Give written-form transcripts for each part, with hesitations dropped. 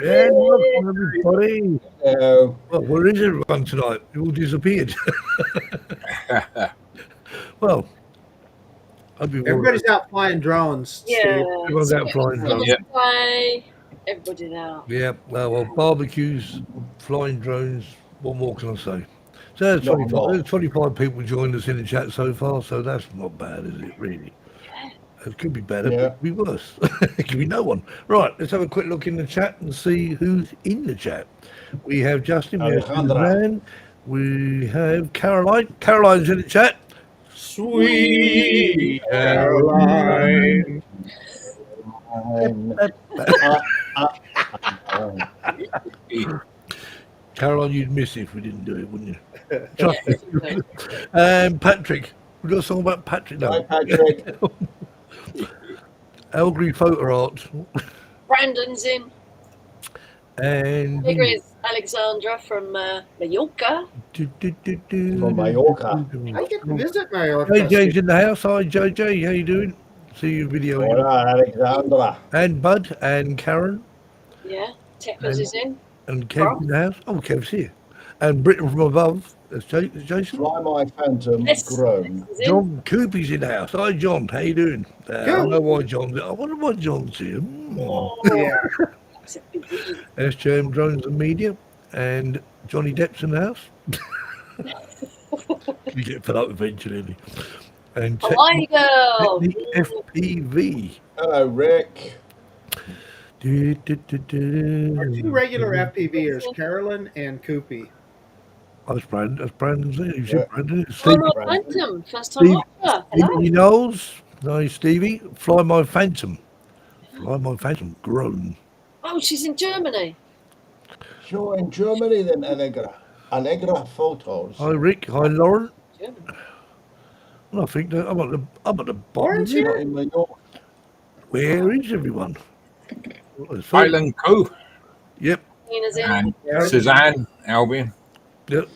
Yeah, welcome everybody. Hello. Well, where is everyone tonight? You all disappeared. Well, hope you've all Everybody's out flying drones. Yeah, Steve. everyone's out flying drones. Mother's Day. Everybody's out. Yeah, well, barbecues, flying drones. What more can I say? So there's Not a lot. 25 people joined us in the chat so far, so that's not bad, is it, really? It could be better, but Yeah. it could be worse. It could be no one. Right, let's have a quick look in the chat and see who's in the chat. We have Justin, we have Alejandra. Suzanne, we have Caroline. Caroline's in the chat. Sweet Caroline. Caroline, you'd miss it if we didn't do it, wouldn't you? Trust me. Patrick. We've got a song about Patrick now. Hi, Patrick. Elgry Photo Art. Brandon's in. And Bigger is Alexandra from Mallorca. From Mallorca. I get to visit Mallorca. JJ's in the house. Hi, JJ. How you doing? See your video. Hola, Alexandra. And Bud and Karen Yeah. Tekla's is in. and Kev in the house. Oh, Kev's here. And Britain from above. That's Jason. Fly my phantom Yes. grown. Is in. John Coopy's in the house. Hi, John. How you doing? I don't know why John's. I wonder why John's here. Yeah. That's a big deal. SJM Drones and Media and Johnny Depp's in the house. You get fed up eventually. And Hawaii girl. Technique FPV. Hello, Rick. Do, do, do, do. Our two regular FPVers, Carolyn and Koopy. That's Brandon. That's Brandon's there. You Yeah. see Brandon. Oh, Steve, my Brandon. Phantom. First time Steve- watcher. Hello. Stevie Knowles. Nice, Stevie. Fly my Phantom. Fly my Phantom. Grown. Oh, she's in Germany. You're in Germany then, Allegra. Allegra Photos. Hi, Rick. Hi, Lauren. Germany. Well, I think that I'm at the bottom. Lauren's here. Not in Mallorca. Where is everyone? Highland Co. Yep. Nina's in. and Suzanne Albion. Yep.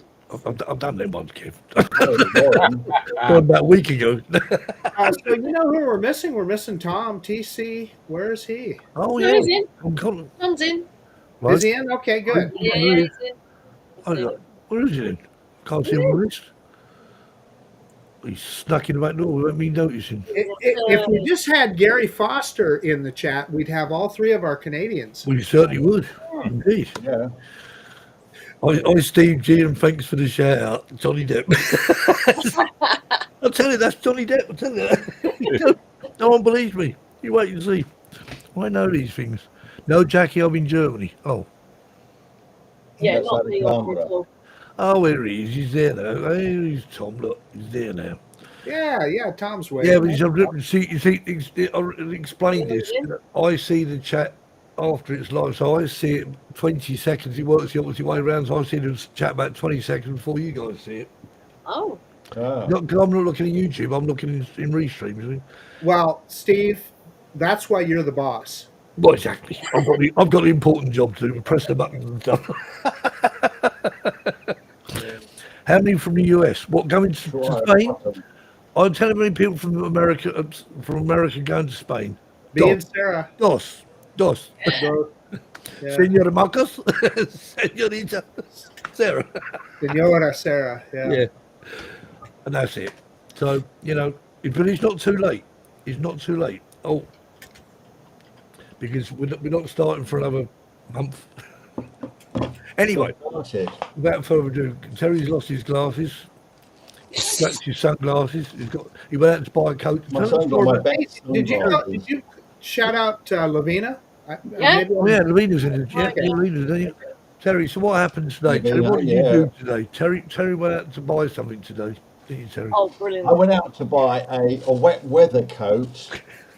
I've done them once, Kev. Lauren. About a week ago. So you know who we're missing? We're missing Tom, TC. Where is he? Oh, No, yeah. he's in. I'm coming. Tom's in. Right. Is he in? Okay, good. Yeah, he's in. Oh, where is he then? Can't see him on the list. He's snuck in the back door without me noticing. If we just had Gary Foster in the chat, we'd have all three of our Canadians. We certainly would. Indeed. Yeah. I Steve G, and thanks for the shout out, Johnny Depp. I'll tell you, that's Johnny Depp. I'll tell you that. No one believes me. You wait and see. I know these things. No, Jackie, I'm in Germany. Oh, Yeah, That's not the Alexandra. original. oh, there he is. He's there now. Hey, he's Tom. Look, he's there now. Yeah, Tom's waiting. Yeah, but you see, I'll explain this. I see the chat after it's live, so I see it 20 seconds. It works the opposite way around, so I see the chat about 20 seconds before you guys see it. Oh, Ah. Because I'm not looking at YouTube, I'm looking in restreams. You see. Well, Steve, that's why you're the boss. Well, exactly. I've got an important job to do, press the buttons and stuff. How many from the US? What, going to Spain? I'm telling many people from America going to Spain. Me and Sarah. Dos. Yeah. Senora Marcos, Senorita Sarah. Senora Sarah. Yeah. And that's it. So, but it's not too late. It's not too late. Oh, because we're not starting for another month. Anyway, without further ado, Terry's lost his glasses. He's scratched his sunglasses. He went out to buy a coat. My son got my best. Did you shout out Lavina? Yeah. Oh, yeah, Lavina's in it. Yeah, Okay. Lavina's in it. Terry, so what happened today? Terry, what did you do today? Terry went out to buy something today. Didn't you, Terry? oh, brilliant. I went out to buy a wet weather coat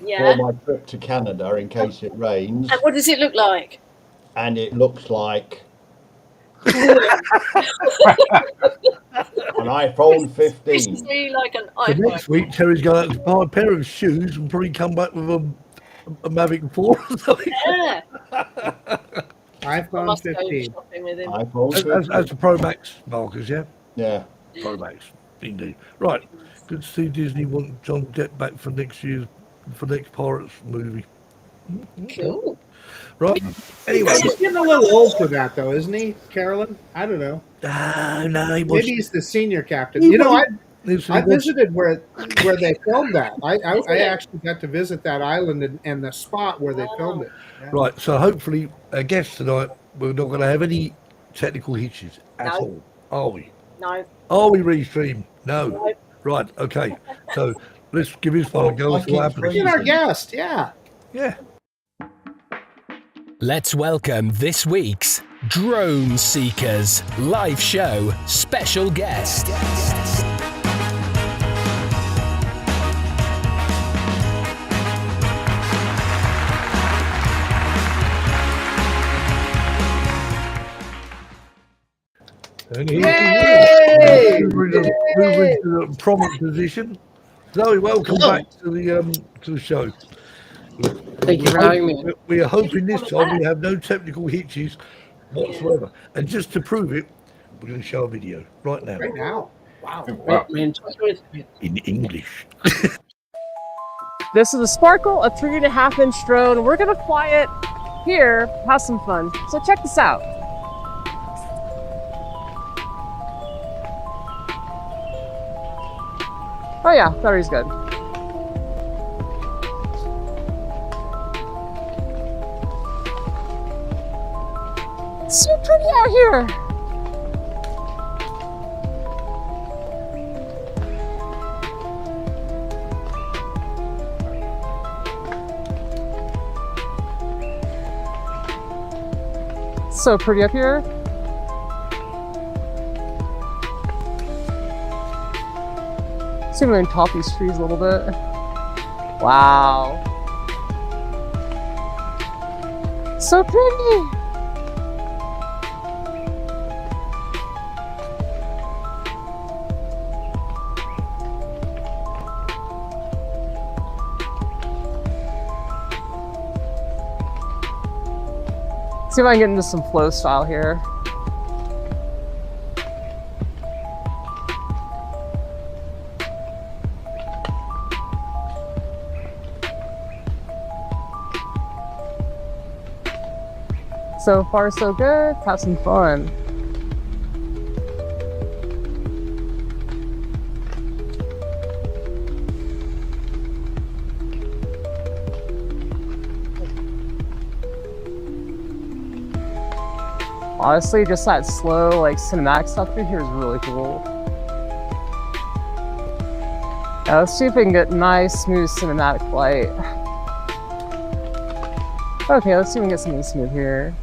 Yeah. for my trip to Canada in case it rains, And what does it look like? and it looks like an iPhone 15. See, like an So iPhone. next week, Terry's going out to buy a pair of shoes and probably come back with a Mavic 4 or something. Yeah. I iPhone must go 15. shopping with him. iPhone 15. That's the Pro Max markers, yeah? Yeah. Pro Max, indeed. Right, good to see Disney want John Depp back for next Pirates movie. Cool. Right. Anyway, He's getting a little old for that, though, isn't he, Carolyn? I don't know. no, he was. Maybe he's the senior captain. He You know, was- I visited where they filmed that. I actually got to visit that island and the spot where they filmed it. Yeah. Right, so hopefully, I guess tonight we're not going to have any technical hitches at No. all, are we? No. Are we, Restream? No. No. Right, okay. So let's give this one a go. I See what keep happens. Look at our guest. Yeah. Yeah. Let's welcome this week's Drone Seekers live show special guest. And he's Yay! moving into the prominent position. Zoe, welcome back to the show. Thank you for having me. We are hoping this time we have no technical hitches whatsoever. And just to prove it, we're going to show a video right now Right now. Wow. Wow. in English. This is a Sparkle, a 3.5-inch drone. We're gonna fly it here, have some fun. So check this out. Oh yeah, battery's good. It's so pretty out here. So pretty up here. See if we can top these trees a little bit. Wow. So pretty. See if I can get into some flow style here. So far, so good. Have some fun. Honestly, just that slow, like, cinematic stuff through here is really cool. Now, let's see if we can get nice, smooth cinematic flight. Okay, let's see if we can get something smooth here.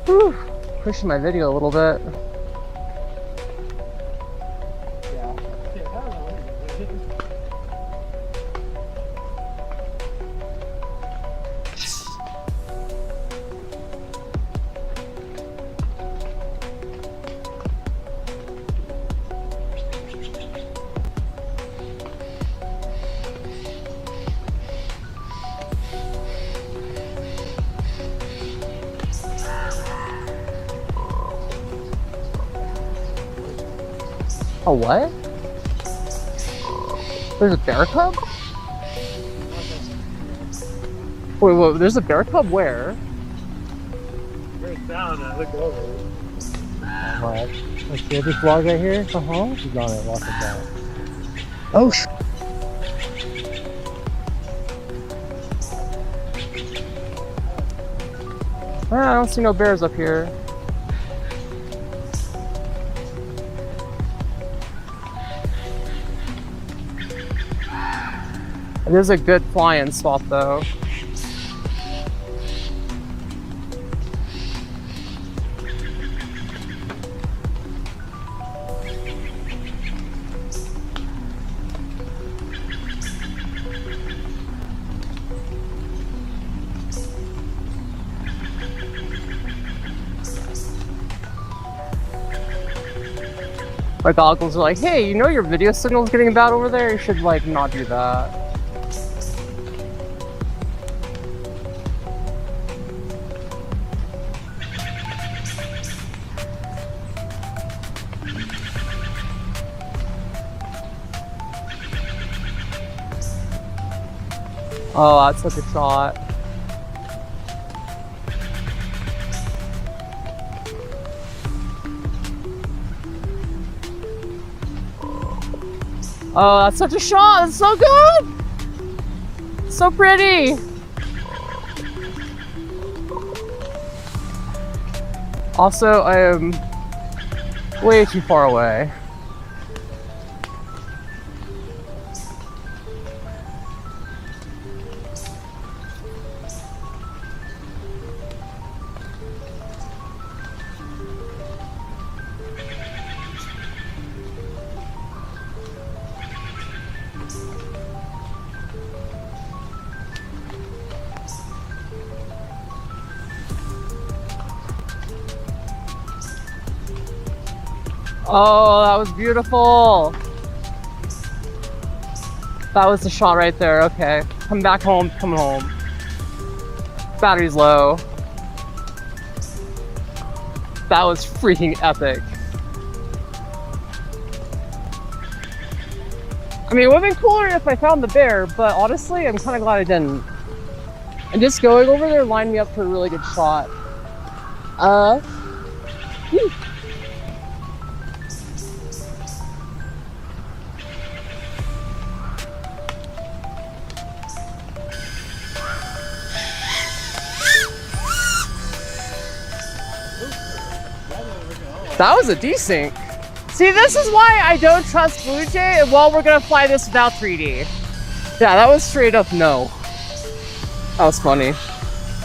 Whew, pushing my video a little bit. A what? There's a bear cub? Wait, there's a bear cub where? Right down, I look over. Alright. Let's see this vlog right here. Uh-huh. She's on it, walk it down. Oh, I don't see no bears up here. It is a good flying spot though. My goggles are like, hey, you know your video signal's getting bad over there? You should like not do that. Oh, that's such a shot. Oh, that's such a shot. That's so good. So pretty. Also, I am way too far away. Oh, that was beautiful. That was the shot right there. Okay, come back home, coming home. Battery's low. That was freaking epic. I mean, it would have been cooler if I found the bear, but honestly, I'm kind of glad I didn't. And just going over there lined me up for a really good shot. Whew. That was a desync. See, this is why I don't trust Blue Jay. Well, we're gonna fly this without 3D. Yeah, that was straight up no. That was funny.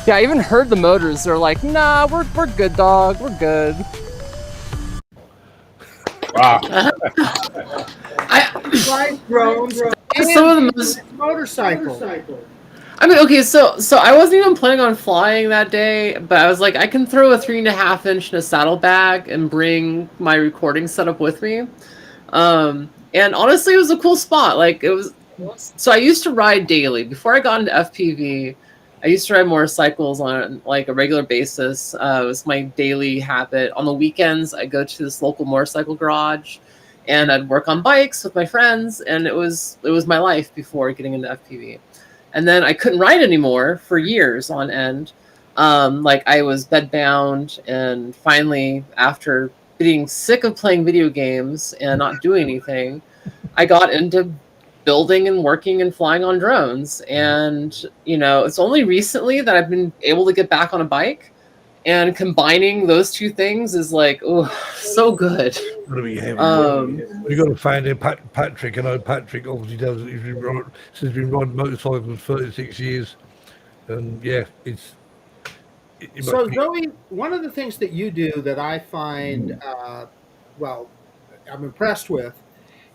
Yeah, I even heard the motors. They're like, nah, we're good, dog. We're good. Wow. Fly drones Some of the most motorcycles. I mean, okay, so I wasn't even planning on flying that day, but I was like, I can throw a 3.5 inch in a saddlebag and bring my recording setup with me. And honestly, it was a cool spot. Like, it was. So I used to ride daily before I got into FPV. I used to ride motorcycles on like a regular basis. It was my daily habit. On the weekends, I go to this local motorcycle garage, and I'd work on bikes with my friends, and it was my life before getting into FPV. And then I couldn't ride anymore for years on end. Like I was bedbound, and finally, after getting sick of playing video games and not doing anything, I got into building and working and flying on drones. And, you know, it's only recently that I've been able to get back on a bike. And combining those two things is like, oh, so good. Gotta be heavy. We got to find him, Patrick. I know Patrick obviously does. He's been riding motorcycles 36 years, and yeah, it's. So Zoe, one of the things that you do that I find, well, I'm impressed with,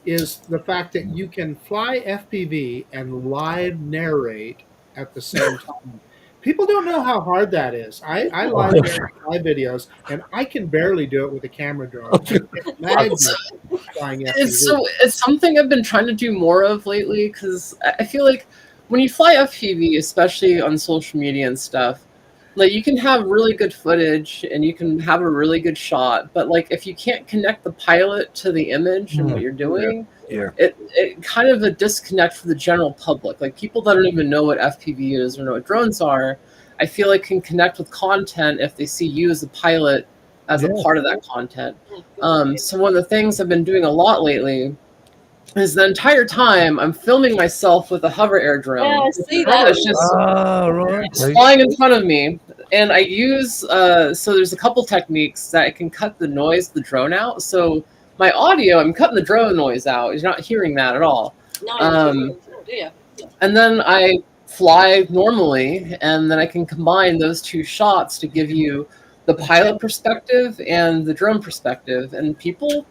is the fact that you can fly FPV and live narrate at the same time. People don't know how hard that is. I live narrate videos, and I can barely do it with a camera drone. It's something I've been trying to do more of lately, because I feel like when you fly FPV, especially on social media and stuff, like you can have really good footage and you can have a really good shot, but like if you can't connect the pilot to the image and what you're doing, it kind of a disconnect for the general public. Like people that don't even know what FPV is or know what drones are, I feel like can connect with content if they see you as a pilot as a part of that content. So one of the things I've been doing a lot lately is the entire time I'm filming myself with a hover air drone. Yeah, I see that. It's just flying in front of me. And I use, so there's a couple techniques that I can cut the noise of the drone out. So my audio, I'm cutting the drone noise out. You're not hearing that at all. No, do you? And then I fly normally, and then I can combine those two shots to give you the pilot perspective and the drone perspective. And people,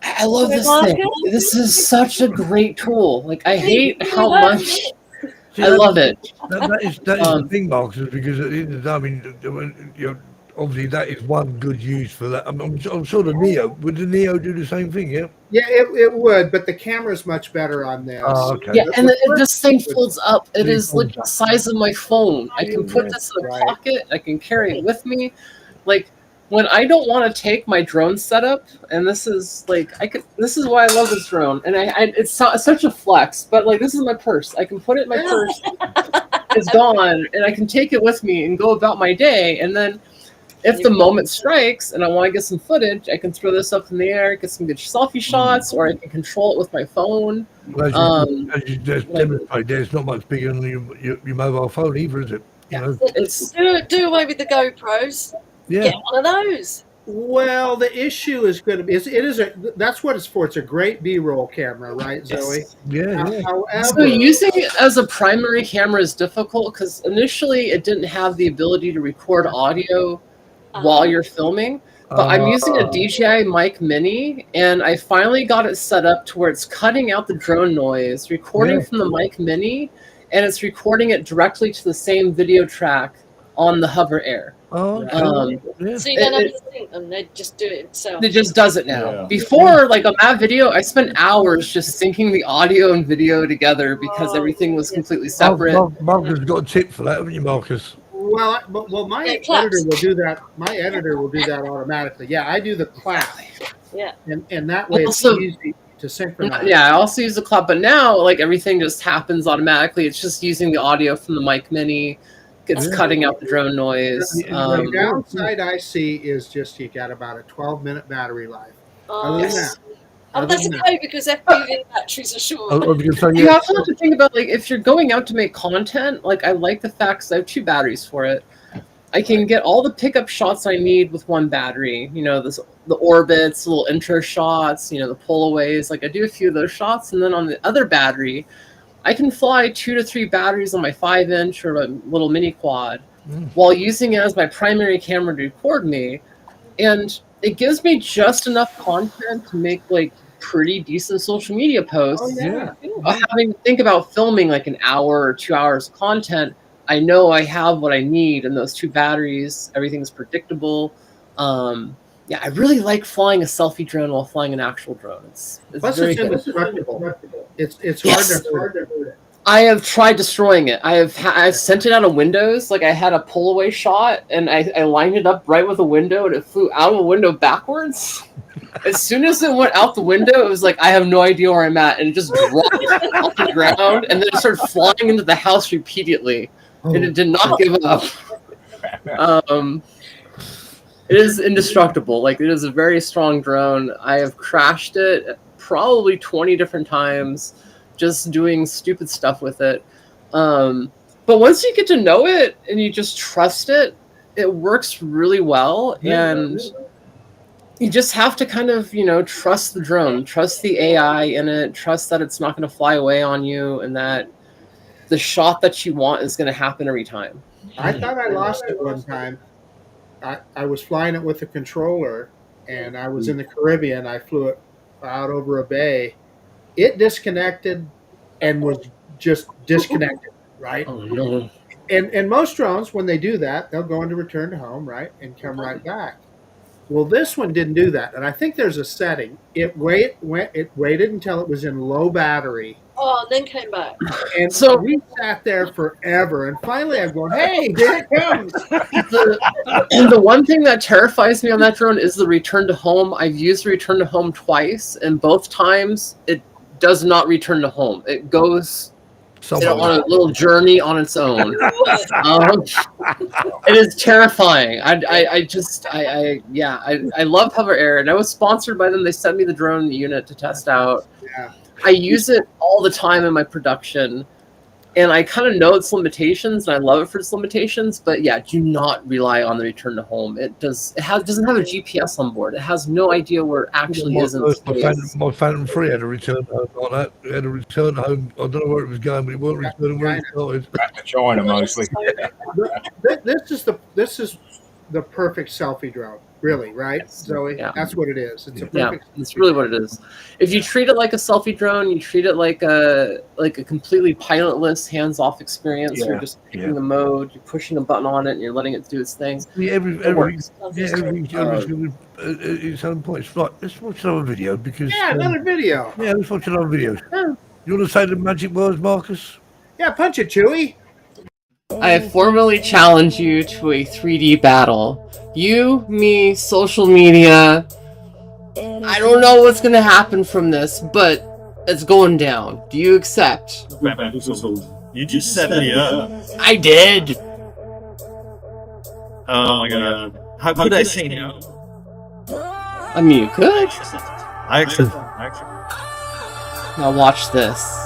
I love this thing. This is such a great tool. Like, I hate how much I love it. That is the thing, Marcus, because at the end of the day, I mean, you know, obviously that is one good use for that. I'm sure the Neo, would the Neo do the same thing, yeah? Yeah, it would, but the camera's much better on this. Oh, okay. Yeah, and this thing folds up. It is like the size of my phone. I can put this in a pocket. I can carry it with me. Like, when I don't want to take my drone setup, and this is like this is why I love this drone, and it's such a flex, but like this is my purse. I can put it in my purse. It's gone, and I can take it with me and go about my day, and then if the moment strikes and I want to get some footage, I can throw this up in the air, get some good selfie shots, or I can control it with my phone. As you just demonstrated, there's not much bigger than your mobile phone either, is it? Yeah. You know? It's Do away with the GoPros. Yeah. Get one of those. Well, the issue is going to be that's what it's for. It's a great B-roll camera, right, Zoe? Yeah. However, so using it as a primary camera is difficult because initially it didn't have the ability to record audio while you're filming. But I'm using a DJI Mic Mini, and I finally got it set up to where it's cutting out the drone noise, recording from the Mic Mini, and it's recording it directly to the same video track on the Hover Air. Oh, Yeah. So you don't have to sync them; they just do it itself. It just does it now. Yeah. Before, like on that video, I spent hours just syncing the audio and video together because everything was completely separate. Marcus has got a tip for that, haven't you, Marcus? Well, my editor will do that. My editor will do that automatically. Yeah, I do the clap. Yeah. And that way Also- it's easy to synchronize. Yeah, I also use the clap, but now like everything just happens automatically. It's just using the audio from the Mic Mini. It's cutting out the drone noise. The downside I see is just you got about a 12-minute battery life. Other than that, Oh, that's okay because FPV batteries are short. I was going to say, You also have to think about like if you're going out to make content. Like I like the fact 'cause I have 2 batteries for it. I can get all the pickup shots I need with 1 battery. You know, the orbits, little intro shots. You know, the pullaways. Like I do a few of those shots, and then on the other battery, I can fly 2 to 3 batteries on my 5-inch or a little mini quad, while using it as my primary camera to record me, and it gives me just enough content to make like pretty decent social media posts. Having to think about filming like an hour or 2 hours of content, I know I have what I need in those 2 batteries. Everything's predictable. Yeah, I really like flying a selfie drone while flying an actual drone. It's plus very it's good. indestructible. It's Yes. hard to hurt it. I have tried destroying it. I've sent it out of windows. Like I had a pull away shot, and I lined it up right with a window, and it flew out of a window backwards. As soon as it went out the window, it was like I have no idea where I'm at, and it just dropped off the ground, and then it started flying into the house repeatedly, and it did not give up. It is indestructible. Like it is a very strong drone. I have crashed it probably 20 different times, just doing stupid stuff with it. But once you get to know it and you just trust it, it works really well. And you just have to kind of, trust the drone, trust the AI in it, trust that it's not going to fly away on you, and that the shot that you want is going to happen every time. I thought I lost it one time. I was flying it with a controller, and I was in the Caribbean. I flew it out over a bay. It disconnected and was just disconnected, right? Oh, no. And most drones, when they do that, they'll go into return to home, right, and come right back. Well, this one didn't do that, and I think there's a setting. It waited until it was in low battery. Oh, and then came back. And so we sat there forever, and finally I'm going, hey, here it comes. The one thing that terrifies me on that drone is the return to home. I've used return to home twice, and both times it does not return to home. It goes on a little journey on its own. It is terrifying. I love Hover Air, and I was sponsored by them. They sent me the drone unit to test out. Yeah. I use it all the time in my production, and I kind of know its limitations, and I love it for its limitations. But yeah, do not rely on the return to home. It doesn't have a GPS on board. It has no idea where it actually is in space. My Phantom 3 had a return home like that. It had a return home. I don't know where it was going, but it wasn't returning where it started. Back to China mostly. This is the perfect selfie drone, really, right, Zoe? Yeah. That's what it is. It's a Yeah, perfect. it's really what it is. If you treat it like a selfie drone, you treat it like a completely pilotless, hands-off experience. Yeah, You're just picking the mode, you're pushing a button on it, and you're letting it do its thing. Yeah, everything's its own point. Right, let's watch another video because Another video. Yeah, let's watch another video. Yeah. You want to say the magic words, Marcus? Yeah, punch it, Chewy. I formally challenge you to a 3D battle. You, me, social media. I don't know what's gonna happen from this, but it's going down. Do you accept? You just set me up. I did. Oh my god. How could I say no? I mean, you could. I actually. Now watch this.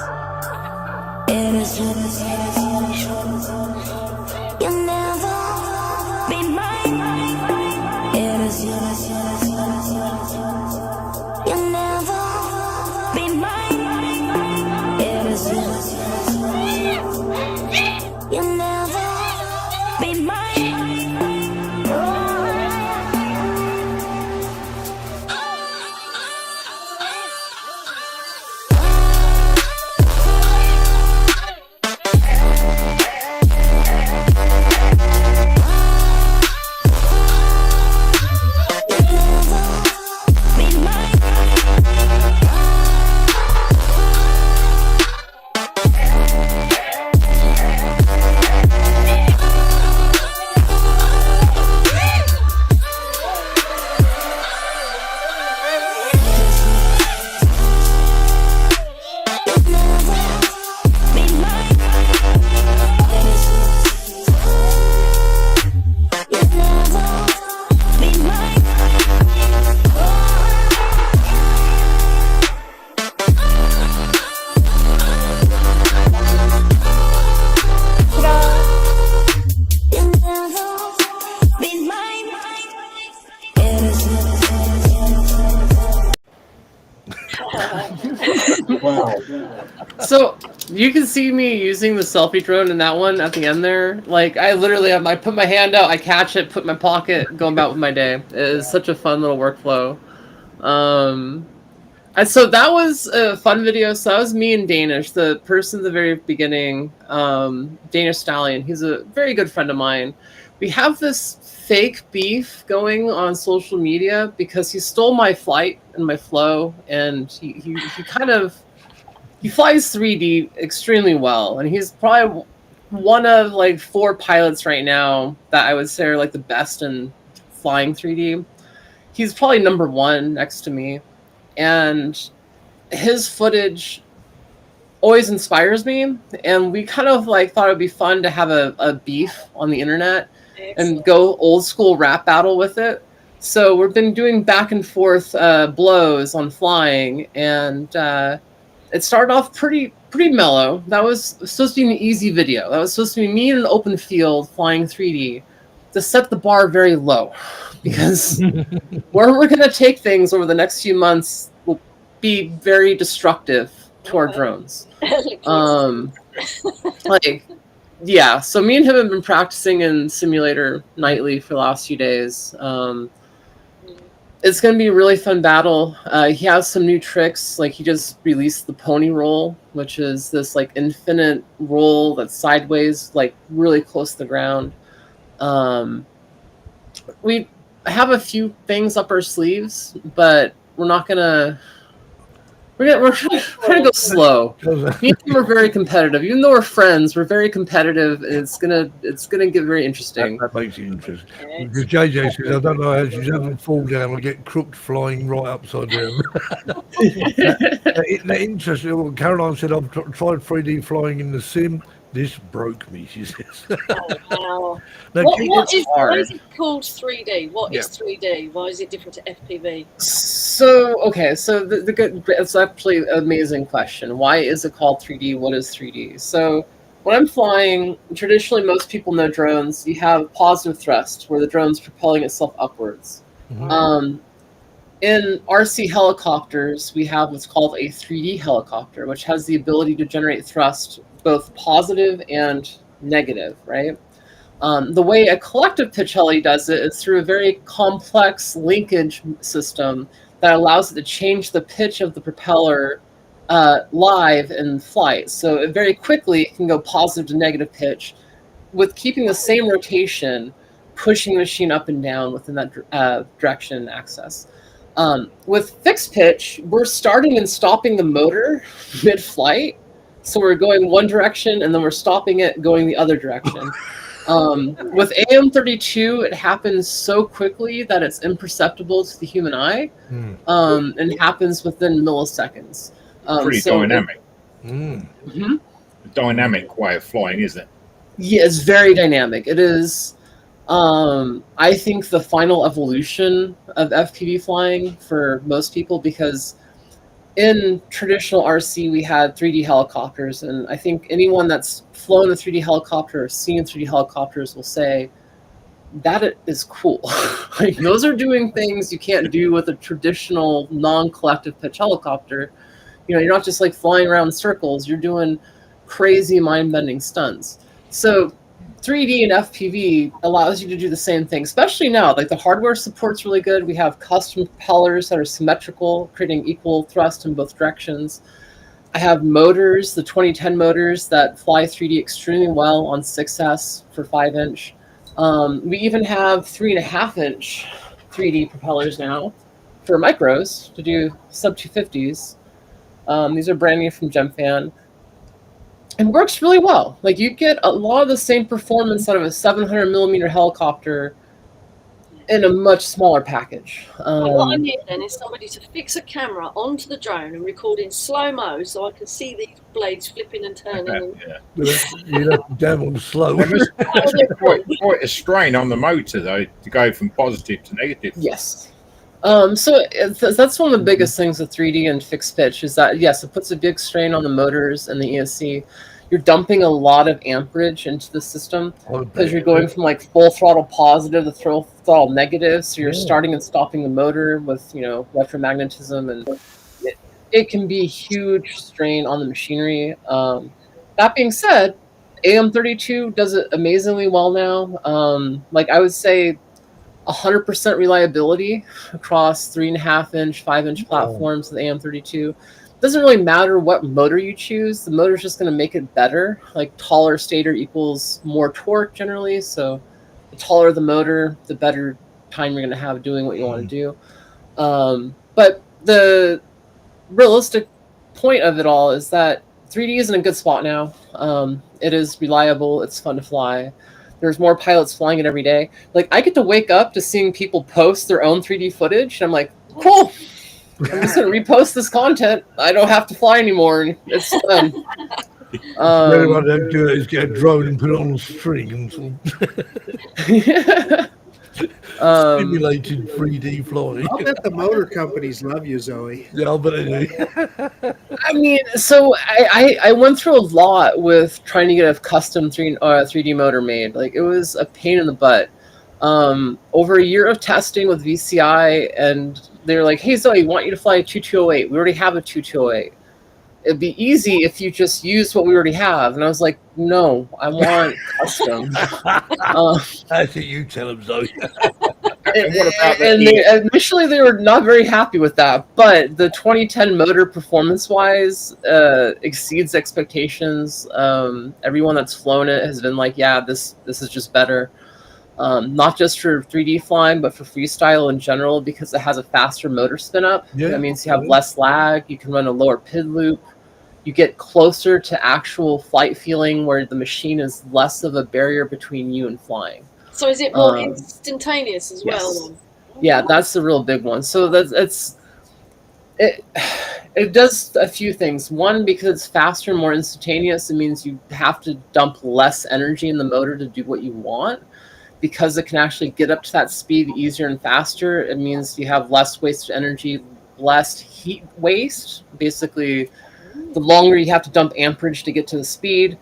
Wow. So you can see me using the selfie drone in that one at the end there. Like I literally have I put my hand out, I catch it, put it in my pocket, going about with my day. It is such a fun little workflow. And so that was a fun video. So that was me and Danish, the person at the very beginning, Danish Stallion. He's a very good friend of mine. We have this fake beef going on social media because he stole my flight and my flow, and he flies 3D extremely well, and he's probably one of like 4 pilots right now that I would say are like the best in flying 3D. He's probably number 1 next to me, and his footage always inspires me, and we kind of like thought it'd be fun to have a beef on the internet and go old school rap battle with it. So we've been doing back and forth blows on flying, and it started off pretty mellow. That was supposed to be an easy video. That was supposed to be me in an open field flying 3D to set the bar very low, because where we're going to take things over the next few months will be very destructive to our drones. Yeah, so me and him have been practicing in simulator nightly for the last few days. It's going to be a really fun battle. He has some new tricks. Like he just released the pony roll, which is this like infinite roll that's sideways, like really close to the ground. We have a few things up our sleeves, but we're not going to... We're trying to go slow. Me and him are very competitive. Even though we're friends, we're very competitive, and it's gonna get very interesting. That makes it interesting. Because JJ says, I don't know how she's having fall down or get crooked flying right upside down. Interesting. Well, Caroline said, I've tried 3D flying in the sim. This broke me, she says. Oh, wow. Now, Why is it called 3D? What is 3D? Why is it different to FPV? So, okay, so it's actually an amazing question. Why is it called 3D? What is 3D? So when I'm flying, traditionally most people know drones, you have positive thrust, where the drone's propelling itself upwards. Mm-hmm. In RC helicopters, we have what's called a 3D helicopter, which has the ability to generate thrust both positive and negative, right? The way a collective pitch heli does it is through a very complex linkage system that allows it to change the pitch of the propeller live in flight. So it very quickly can go positive to negative pitch with keeping the same rotation, pushing the machine up and down within that direction and axis. With fixed pitch, we're starting and stopping the motor mid-flight. So we're going one direction, and then we're stopping it, going the other direction. With AM32, it happens so quickly that it's imperceptible to the human eye, and happens within milliseconds. Pretty dynamic. Mhm. A dynamic way of flying, isn't it? Yeah, it's very dynamic. It is, I think, the final evolution of FPV flying for most people, because in traditional RC, we had 3D helicopters, and I think anyone that's flown a 3D helicopter or seen 3D helicopters will say that it is cool. Like, those are doing things you can't do with a traditional non-collective pitch helicopter. You know, you're not just like flying around in circles, you're doing crazy mind-bending stunts. So 3D and FPV allows you to do the same thing, especially now. Like, the hardware support's really good. We have custom propellers that are symmetrical, creating equal thrust in both directions. I have motors, the 2010 motors that fly 3D extremely well on 6S for 5-inch. We even have 3.5-inch 3D propellers now for micros to do sub 250s. These are brand new from GemFan. And works really well. Like, you get a lot of the same performance out of a 700mm helicopter in a much smaller package. What I need then is somebody to fix a camera onto the drone and record in slow-mo so I can see these blades flipping and turning. You have to damn on slow. There must be quite a strain on the motor, though, to go from positive to negative. Yes. So that's one of the biggest things with 3D and fixed pitch is that, yes, it puts a big strain on the motors and the ESC. You're dumping a lot of amperage into the system because you're going from like full throttle positive to full throttle negative. So you're starting and stopping the motor with, you know, electromagnetism, and it can be a huge strain on the machinery. That being said, AM32 does it amazingly well now. Like, I would say 100% reliability across 3.5-inch, 5-inch platforms with AM32. Doesn't really matter what motor you choose. The motor's just going to make it better. Like, taller stator equals more torque generally. So the taller the motor, the better time you're going to have doing what you want to do. But the realistic point of it all is that 3D is in a good spot now. It is reliable. It's fun to fly. There's more pilots flying it every day. Like, I get to wake up to seeing people post their own 3D footage, and I'm like, cool. I'm just gonna repost this content. I don't have to fly anymore. It's fun. What they do is get a drone and put it on a string and sort of simulated 3D flying. I'll bet the motor companies love you, Zoe. Yeah, I'll bet they do. I mean, so I went through a lot with trying to get a custom 3D motor made. Like, it was a pain in the butt. Over a year of testing with VCI, and they were like, hey, Zoe, we want you to fly a 2208. We already have a 2208. It'd be easy if you just used what we already have. And I was like, no, I want custom. That's it, you tell them, Zoe. Initially, they were not very happy with that. But the 2010 motor, performance-wise, exceeds expectations. Everyone that's flown it has been like, yeah, this is just better. Not just for 3D flying, but for freestyle in general, because it has a faster motor spin up. Yeah, that means you have less lag. You can run a lower PID loop. You get closer to actual flight feeling, where the machine is less of a barrier between you and flying. So is it more instantaneous as well? Then? Yeah, that's the real big one. So it does a few things. One, because it's faster and more instantaneous, it means you have to dump less energy in the motor to do what you want. Because it can actually get up to that speed easier and faster, it means you have less wasted energy, less heat waste. Basically, the longer you have to dump amperage to get to the speed,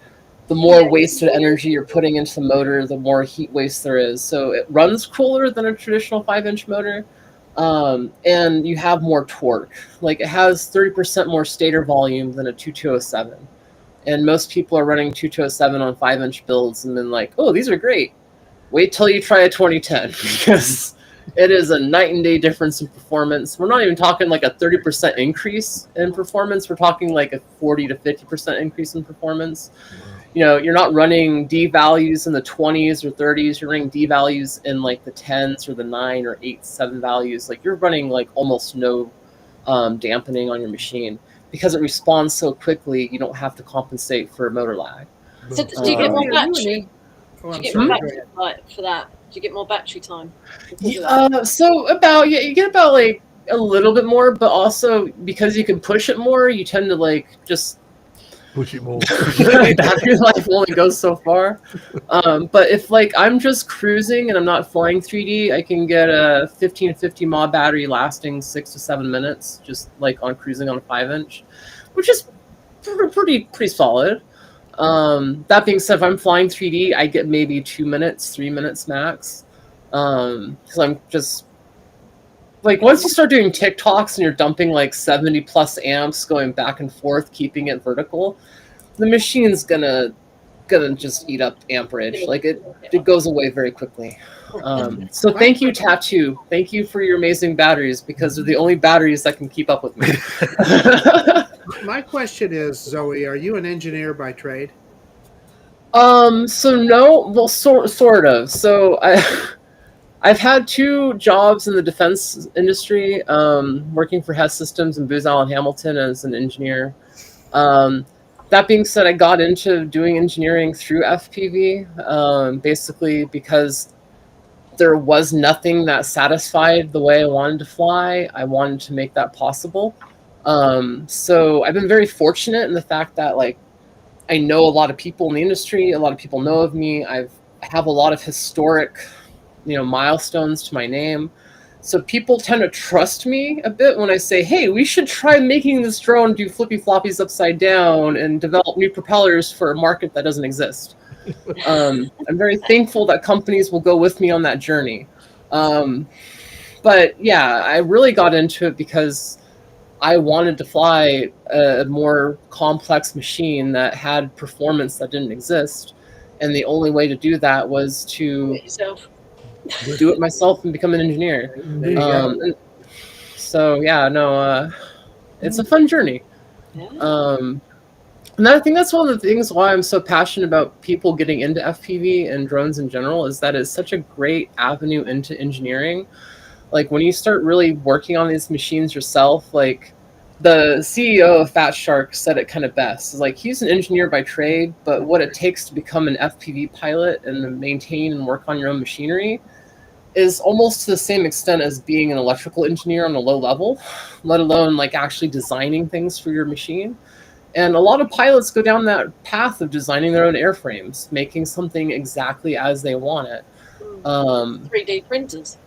the more wasted energy you're putting into the motor, the more heat waste there is. So it runs cooler than a traditional 5-inch motor, and you have more torque. Like, it has 30% more stator volume than a 2207. And most people are running 2207 on 5-inch builds and then like, oh, these are great. Wait till you try a 2010, because it is a night and day difference in performance. We're not even talking like a 30% increase in performance. We're talking like a 40 to 50% increase in performance. You know, you're not running D values in the 20s or 30s. You're running D values in like the 10s or the 9 or 8, 7 values. Like, you're running like almost no dampening on your machine, because it responds so quickly. You don't have to compensate for motor lag. So do you get more battery? Oh, Do I'm you get sorry. more Go battery ahead. life for that? Do you get more battery time? because of that? So about you get about like a little bit more, but also because you can push it more, you tend to like just Push it more. battery life only goes so far. But if like I'm just cruising and I'm not flying 3D, I can get a 1550 mAh battery lasting 6 to 7 minutes, just like on cruising on a 5-inch, which is pretty solid. That being said, if I'm flying 3D, I get maybe 2 minutes, 3 minutes max. Because I'm just like, once you start doing TikToks and you're dumping like 70 plus amps going back and forth, keeping it vertical, the machine's gonna just eat up amperage. Like it goes away very quickly. So thank you, Tattoo. Thank you for your amazing batteries, because they're the only batteries that can keep up with me. My question is, Zoe, are you an engineer by trade? So no, well, sort of. So I've had 2 jobs in the defense industry, working for Hess Systems in Booz Allen Hamilton as an engineer. That being said, I got into doing engineering through FPV, basically because there was nothing that satisfied the way I wanted to fly. I wanted to make that possible. So I've been very fortunate in the fact that like I know a lot of people in the industry, a lot of people know of me. I have a lot of historic, milestones to my name. So people tend to trust me a bit when I say, hey, we should try making this drone do flippy floppies upside down and develop new propellers for a market that doesn't exist. I'm very thankful that companies will go with me on that journey. But yeah, I really got into it because I wanted to fly a more complex machine that had performance that didn't exist. And the only way to do that was to do it myself and become an engineer. So yeah, no, it's a fun journey. And I think that's one of the things why I'm so passionate about people getting into FPV and drones in general, is that it's such a great avenue into engineering. Like when you start really working on these machines yourself, like the CEO of Fat Shark said it kind of best. It's like he's an engineer by trade, but what it takes to become an FPV pilot and to maintain and work on your own machinery is almost to the same extent as being an electrical engineer on a low level, let alone like actually designing things for your machine. And a lot of pilots go down that path of designing their own airframes, making something exactly as they want it. 3D printers.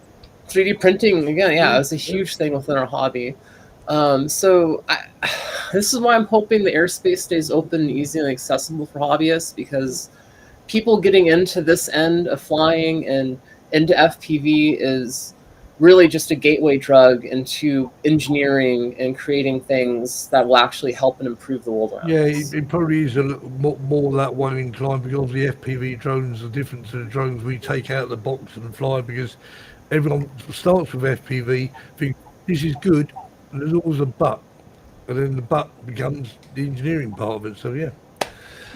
3D printing, again, yeah, it's a huge thing within our hobby. So this is why I'm hoping the airspace stays open and easy and accessible for hobbyists, because people getting into this end of flying and into FPV is really just a gateway drug into engineering and creating things that will actually help and improve the world around us. It probably is a little more that way inclined, because the FPV drones are different to the drones we take out of the box and fly, because everyone starts with FPV, thinks this is good, and there's always a but, and then the but becomes the engineering part of it. So yeah.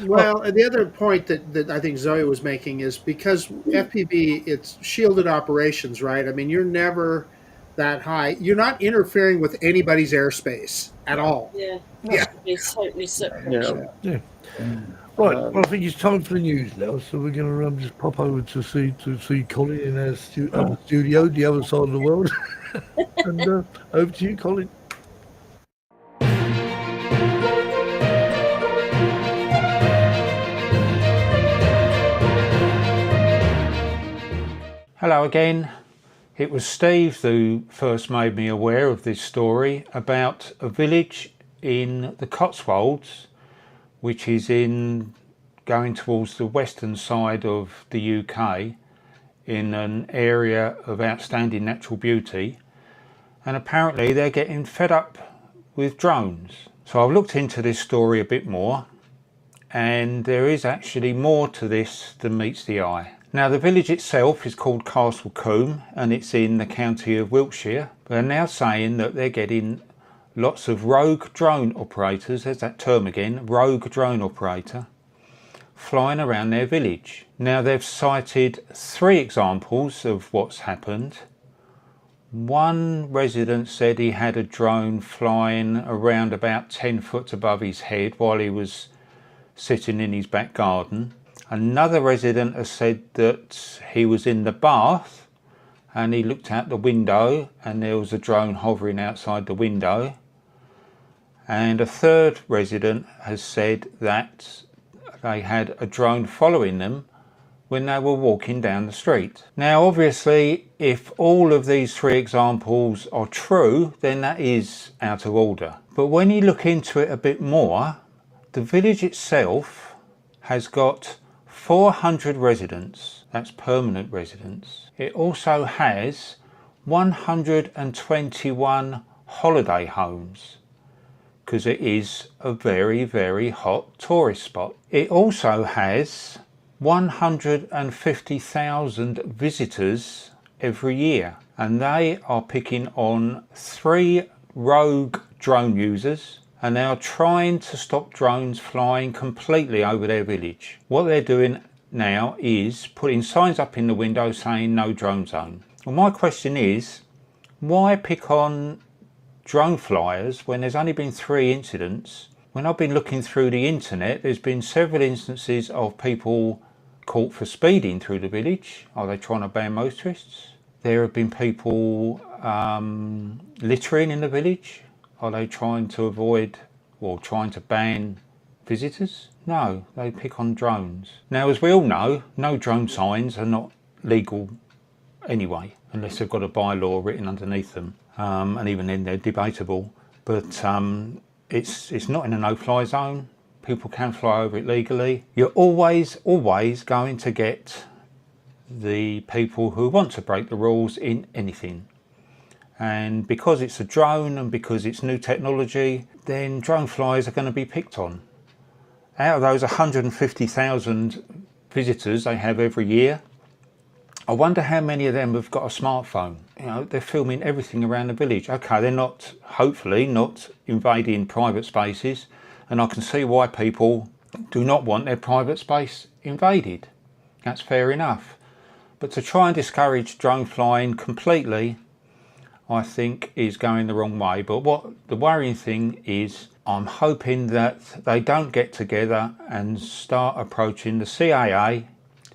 Well, and the other point that I think Zoe was making is because FPV, it's shielded operations, right? I mean, you're never that high. You're not interfering with anybody's airspace at all. Yeah. Yeah. It's totally separate. Yeah. Right. Well, I think it's time for the news now, so we're going to just pop over to see Colin in our studio, the other side of the world. And over to you, Colin. Hello again. It was Steve who first made me aware of this story about a village in the Cotswolds, which is going towards the western side of the UK, in an area of outstanding natural beauty, and apparently they're getting fed up with drones. So I've looked into this story a bit more, and there is actually more to this than meets the eye. Now, the village itself is called Castle Combe, and it's in the county of Wiltshire. They're now saying that they're getting lots of rogue drone operators, there's that term again, rogue drone operator, flying around their village. Now, they've cited 3 examples of what's happened. One resident said he had a drone flying around about 10 foot above his head while he was sitting in his back garden. Another resident has said that he was in the bath and he looked out the window and there was a drone hovering outside the window. And a third resident has said that they had a drone following them when they were walking down the street. Now, obviously, if all of these three examples are true, then that is out of order. But when you look into it a bit more, the village itself has got 400 residents. That's permanent residents. It also has 121 holiday homes, because it is a very, very hot tourist spot. It also has 150,000 visitors every year, and they are picking on 3 rogue drone users, and they are trying to stop drones flying completely over their village. What they're doing now is putting signs up in the window saying no drone zone. Well, my question is, why pick on drone flyers when there's only been 3 incidents? When I've been looking through the internet, there's been several instances of people caught for speeding through the village. Are they trying to ban motorists? There have been people littering in the village. Are they trying to avoid or trying to ban visitors? No, they pick on drones. Now, as we all know, no drone signs are not legal anyway, unless they've got a bylaw written underneath them. And even then they're debatable. But it's not in a no-fly zone. People can fly over it legally. You're always going to get the people who want to break the rules in anything. And because it's a drone and because it's new technology, then drone flyers are going to be picked on. Out of those 150,000 visitors they have every year, I wonder how many of them have got a smartphone. You know, they're filming everything around the village. Okay, they're not, hopefully, not invading private spaces, and I can see why people do not want their private space invaded. That's fair enough. But to try and discourage drone flying completely, I think is going the wrong way. But what the worrying thing is, I'm hoping that they don't get together and start approaching the CIA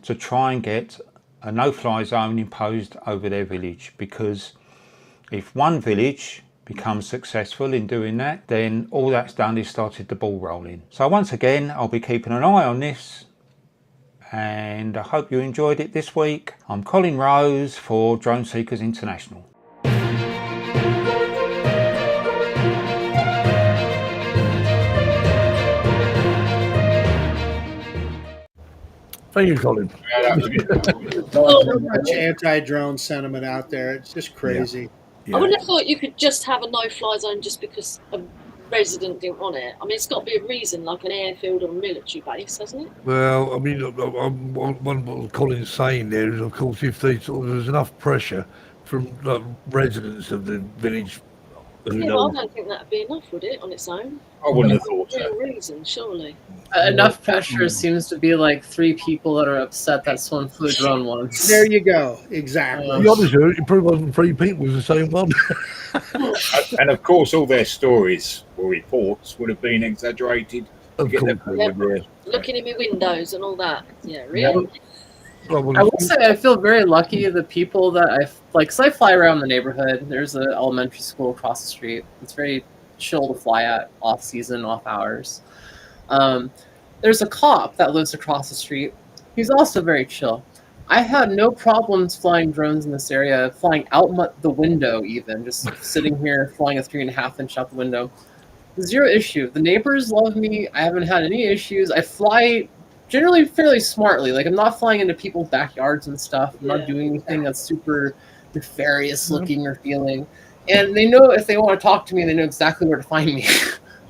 to try and get a no-fly zone imposed over their village, because if one village becomes successful in doing that, then all that's done is started the ball rolling. So once again, I'll be keeping an eye on this, and I hope you enjoyed it this week. I'm Colin Rose for Drone Seekers International. Thank you, Colin. So much anti-drone sentiment out there. It's just crazy. I wouldn't have thought you could just have a no-fly zone just because a resident didn't want it. I mean, it's got to be a reason, like an airfield or a military base, hasn't it? Well, I mean, what Colin's saying there is, of course, if there's enough pressure from residents of the village. Yeah, well, I don't think that'd be enough, would it, on its own? I wouldn't have thought Real so. reason, surely. Enough pressure seems to be like 3 people that are upset that someone flew a drone once. There you go. Exactly. To be honest with you, it probably wasn't 3 people, it was the same one. And of course, all their stories or reports would have been exaggerated. Of course, Looking in my windows and all that. Yeah, really. I will say I feel very lucky the people that I like, because I fly around the neighborhood. There's an elementary school across the street. It's very chill to fly at, off season, off hours. There's a cop that lives across the street. He's also very chill. I had no problems flying drones in this area, flying out the window even, just sitting here flying a 3.5 inch out the window. Zero issue. The neighbors love me. I haven't had any issues. I fly generally fairly smartly. Like, I'm not flying into people's backyards and stuff. I'm not doing anything that's super nefarious looking or feeling. And they know if they want to talk to me, they know exactly where to find me.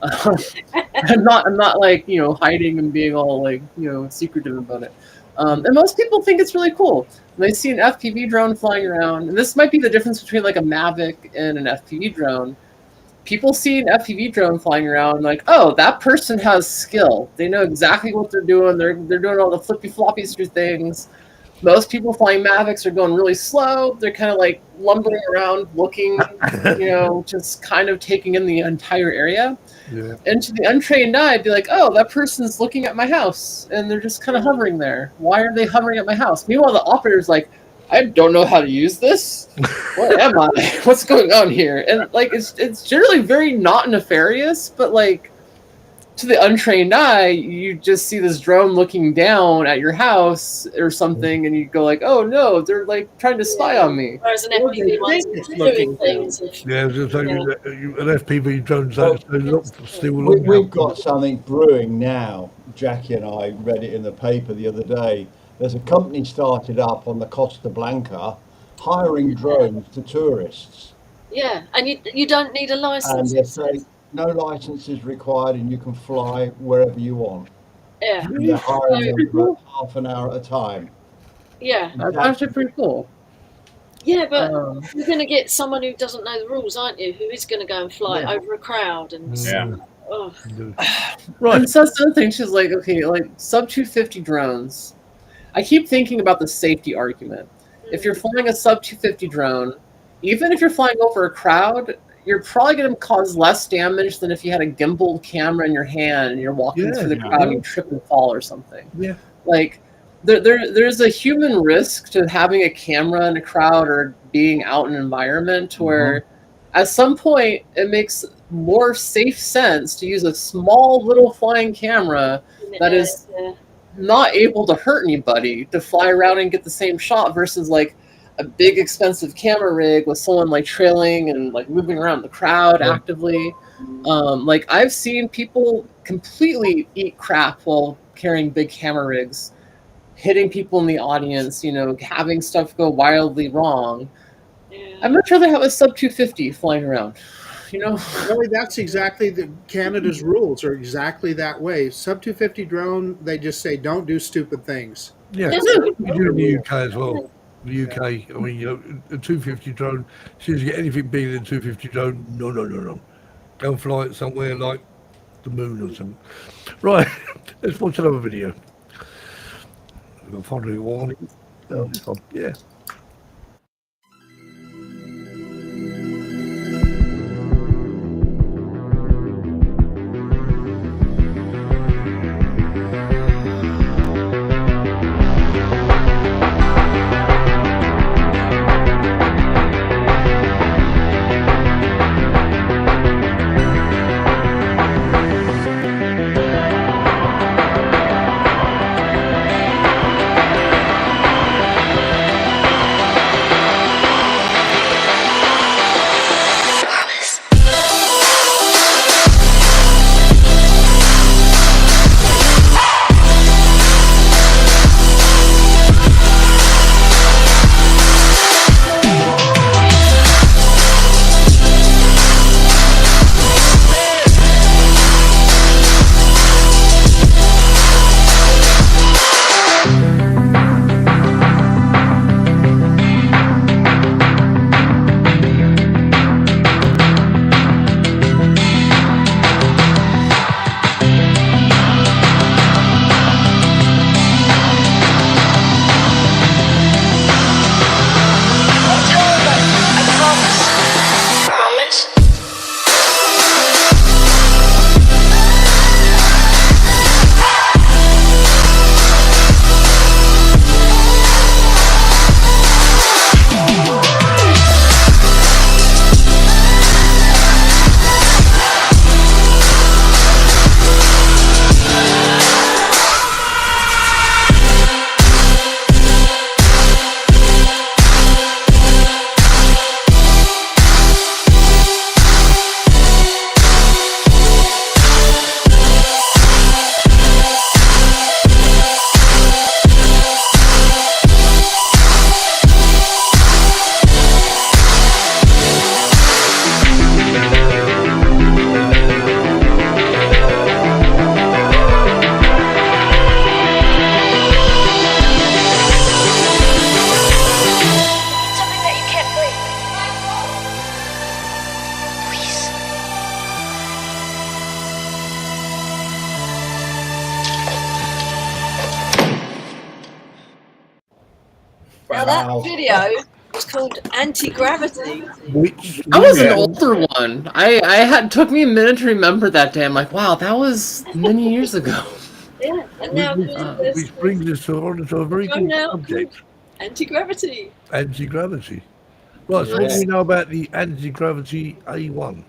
I'm not like, you know, hiding and being all like, you know, secretive about it. And most people think it's really cool. When they see an FPV drone flying around, and this might be the difference between like a Mavic and an FPV drone. People see an FPV drone flying around like, oh, that person has skill. They know exactly what they're doing. They're doing all the flippy floppies through things. most people flying Mavics are going really slow. They're kind of like lumbering around, looking, just kind of taking in the entire area. Yeah. And to the untrained eye, I'd be like, oh, that person's looking at my house, and they're just kind of hovering there. Why are they hovering at my house? Meanwhile, the operator's like, I don't know how to use this. What am I? What's going on here? And like, it's generally very not nefarious, but like, to the untrained eye, you just see this drone looking down at your house or something, and you go like, "Oh no, they're like trying to spy on me." Whereas an FPV one's doing things. Yeah, an FPV drone's still We've got something brewing now. Jackie and I read it in the paper the other day. There's a company started up on the Costa Blanca, hiring drones to tourists. Yeah, and you don't need a license. And they say no license is required, and you can fly wherever you want. Yeah. And they're hiring them for half an hour at a time. Yeah. That's actually pretty cool. Yeah, but you're going to get someone who doesn't know the rules, aren't you? Who is going to go and fly over a crowd and. Oh. Right. And so that's the other thing. She's like, okay, like sub 250 drones. I keep thinking about the safety argument. If you're flying a sub 250 drone, even if you're flying over a crowd, you're probably going to cause less damage than if you had a gimbal camera in your hand and you're walking through the crowd and you trip and fall or something. Yeah. Like, there's a human risk to having a camera in a crowd or being out in an environment where at some point it makes more safe sense to use a small little flying camera that is not able to hurt anybody to fly around and get the same shot versus like a big expensive camera rig with someone like trailing and like moving around the crowd actively. Like I've seen people completely eat crap while carrying big camera rigs, hitting people in the audience, having stuff go wildly wrong. I'd much rather have a sub 250 flying around. Really, that's exactly Canada's rules are exactly that way. Sub 250 drone, they just say don't do stupid things. Yeah, we do in the UK as well. The UK, I mean, a 250 drone, as soon as you get anything bigger than 250 drone, no. Go and fly it somewhere like the moon or something. Right, let's watch another video. We'll find a warning. Yeah. house. video was called Anti-Gravity. Which That was an older one. I took me a minute to remember that day. I'm like, wow, that was many years ago. Yeah, and now which brings us to a very good subject. Anti-gravity. Anti-gravity. Right, so what do we know about the anti-gravity A1?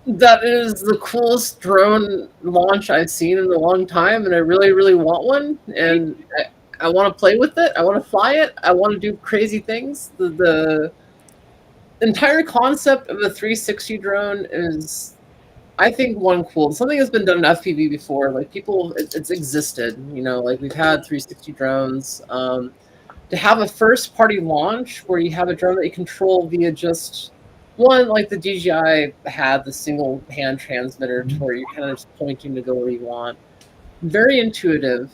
That is the coolest drone launch I've seen in a long time, and I really, really want one. And I want to play with it. I want to fly it. I want to do crazy things. The entire concept of a 360 drone is, I think, one cool. Something that's been done in FPV before. Like people, it's existed. You know, like we've had 360 drones. To have a first-party launch where you have a drone that you control via just one, like the DJI had the single hand transmitter to where you're kind of just pointing to go where you want. Very intuitive.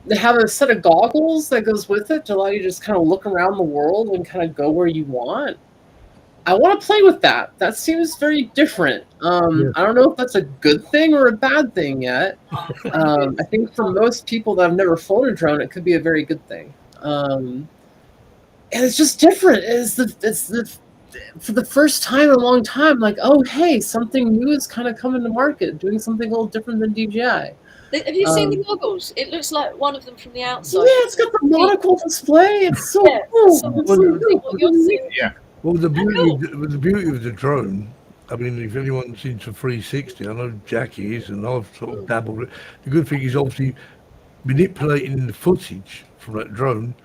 They have a set of goggles that goes with it to allow you to just kind of look around the world and kind of go where you want. I want to play with that. That seems very different. I don't know if that's a good thing or a bad thing yet. I think for most people that have never flown a drone, it could be a very good thing. And it's just different. It's for the first time in a long time, like, oh, hey, something new is kind of coming to market, doing something a little different than DJI. Have you seen the goggles? It looks like one of them from the outside. Yeah, it's got the monocle display. It's so cool. Yeah. Well, the beauty of the drone, I mean, if anyone's into 360, I know Jackie is, and I've sort of dabbled. The good thing is obviously manipulating the footage from that drone.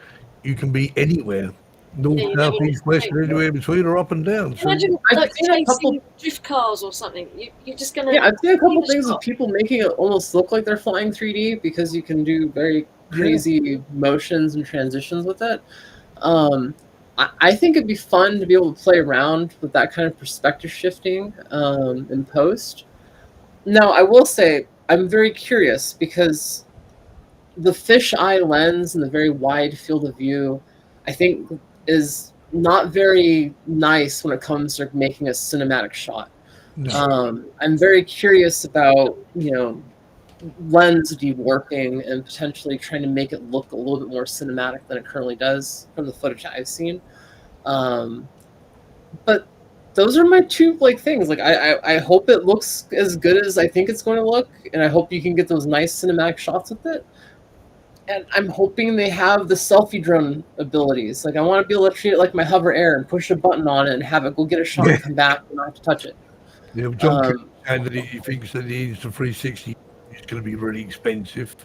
You can be anywhere, north, south, east, west, and anywhere between, or up and down. So Imagine like chasing drift cars or something. You're just gonna. Yeah, I've seen a couple things of people making it almost look like they're flying 3D because you can do very crazy motions and transitions with it. I think it'd be fun to be able to play around with that kind of perspective shifting in post. Now, I will say I'm very curious because the fisheye lens and the very wide field of view, I think, is not very nice when it comes to making a cinematic shot. No. I'm very curious about, lens dewarping and potentially trying to make it look a little bit more cinematic than it currently does from the footage I've seen. But those are my two things. I hope it looks as good as I think it's going to look, and I hope you can get those nice cinematic shots with it. And I'm hoping they have the selfie drone abilities. Like, I want to be able to treat it like my Hover Air and push a button on it and have it go get a shot and come back and not have to touch it. Yeah, John said that he thinks that the Insta 360 is going to be really expensive.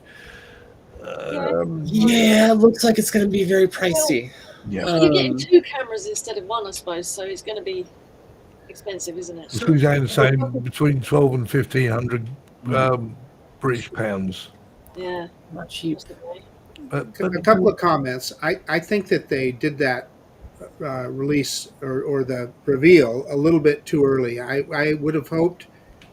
Yeah, it looks like it's going to be very pricey. Yeah. You're getting two cameras instead of one, I suppose, so it's going to be expensive, isn't it? Suzanne saying between 12 and 1,500 British pounds. Yeah, not cheap. A couple of comments. I think that they did that release or the reveal a little bit too early. I would have hoped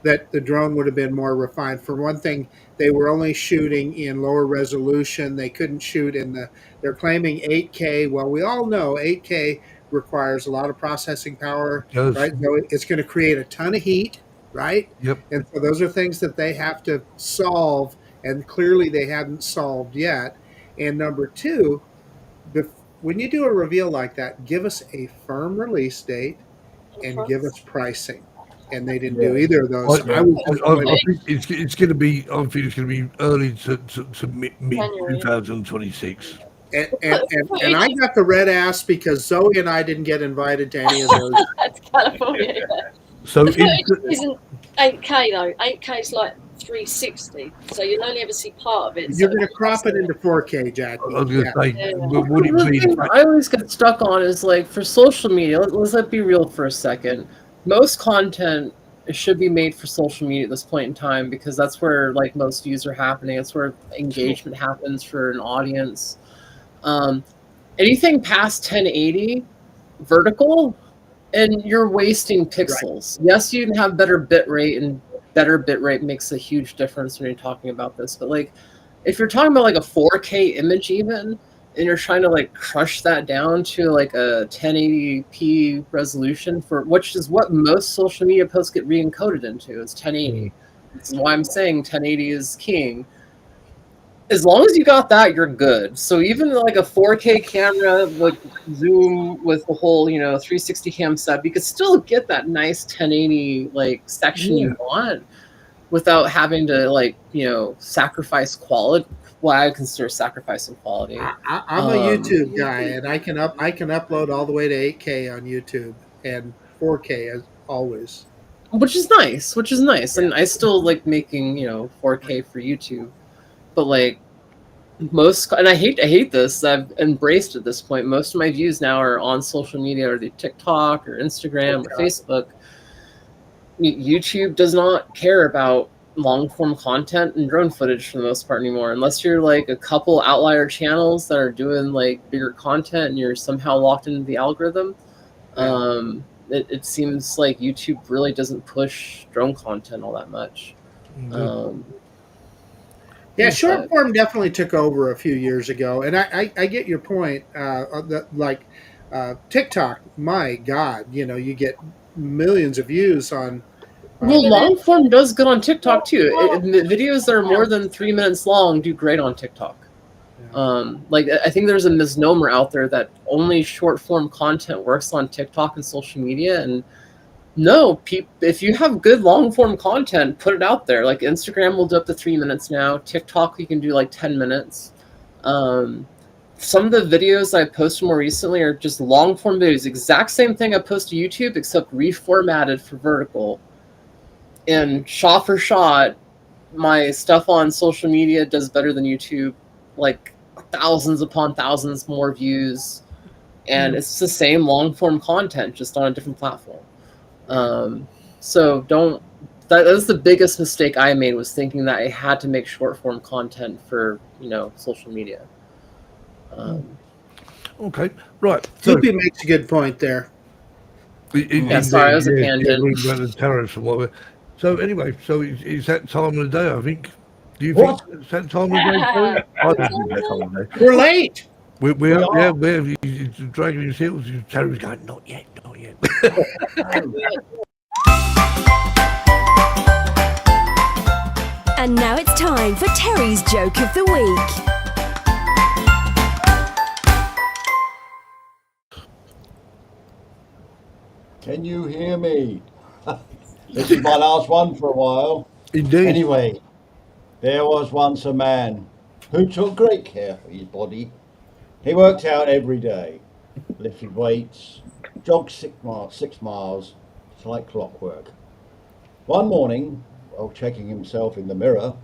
that the drone would have been more refined. For one thing, they were only shooting in lower resolution. They couldn't shoot they're claiming 8K. Well, we all know 8K requires a lot of processing power, right? So it's going to create a ton of heat, right? Yep. And so those are things that they have to solve, and clearly they haven't solved yet. And number two, when you do a reveal like that, give us a firm release date and give us pricing. And they didn't do either of those. I think it's going to be. I think it's going to be early to mid 2026. And I got the red ass because Zoe and I didn't get invited to any of those. That's California. So the footage isn't 8K though. 8K is like 360, so you'll only ever see part of it. You're going to crop it into 4K, Jackie. I was going to say, would it be? I always get stuck on is for social media. Let's be real for a second. Most content should be made for social media at this point in time because that's where most views are happening. It's where engagement happens for an audience. Anything past 1080 vertical, and you're wasting pixels. Right. Yes, you can have better bit rate, and better bit rate makes a huge difference when you're talking about this. But if you're talking about a 4K image even, and you're trying to crush that down to a 1080p resolution which is what most social media posts get re-encoded into is 1080. This is why I'm saying 1080 is king. as long as you got that, you're good. So even like a 4K camera, like zoom with the whole, you know, 360 cam setup, you could still get that nice 1080 like section you want without having to like, you know, sacrifice quality. Well, I consider sacrificing quality. I'm a YouTube guy, and I can upload all the way to 8K on YouTube and 4K as always. Which is nice. And I still like making, you know, 4K for YouTube. But like most, and I hate this, I've embraced at this point. Most of my views now are on social media, or the TikTok or Instagram or Facebook. YouTube does not care about long form content and drone footage for the most part anymore, unless you're like a couple outlier channels that are doing like bigger content and you're somehow locked into the algorithm. It seems like YouTube really doesn't push drone content all that much. Yeah, short form definitely took over a few years ago, and I get your point. TikTok, my God, you know, you get millions of views on. Well, long form does good on TikTok too. Videos that are more than 3 minutes long do great on TikTok. Like I think there's a misnomer out there that only short form content works on TikTok and social media, and no, if you have good long form content, put it out there. Like Instagram will do up to 3 minutes now. TikTok, you can do like 10 minutes. Some of the videos I posted more recently are just long form videos. Exact same thing I post to YouTube, except reformatted for vertical. And shot for shot, my stuff on social media does better than YouTube. Like thousands upon thousands more views. And it's the same long form content, just on a different platform. So that was the biggest mistake I made, was thinking that I had to make short form content for, you know, social media. Okay, right. Soupy makes a good point there. Sorry, I was a tangent. So anyway, so it's that time of the day, I think. Do you think it's that time of the day? I think it's that time of the day. We're late. We're dragging his heels. Terry's going, not yet. And now it's time for Terry's Joke of the Week. Can you hear me? This is my last one for a while. Indeed. Anyway, there was once a man who took great care for his body. He worked out every day, lifted weights, jogged 6 miles. It's like clockwork. One morning, while checking himself in the mirror,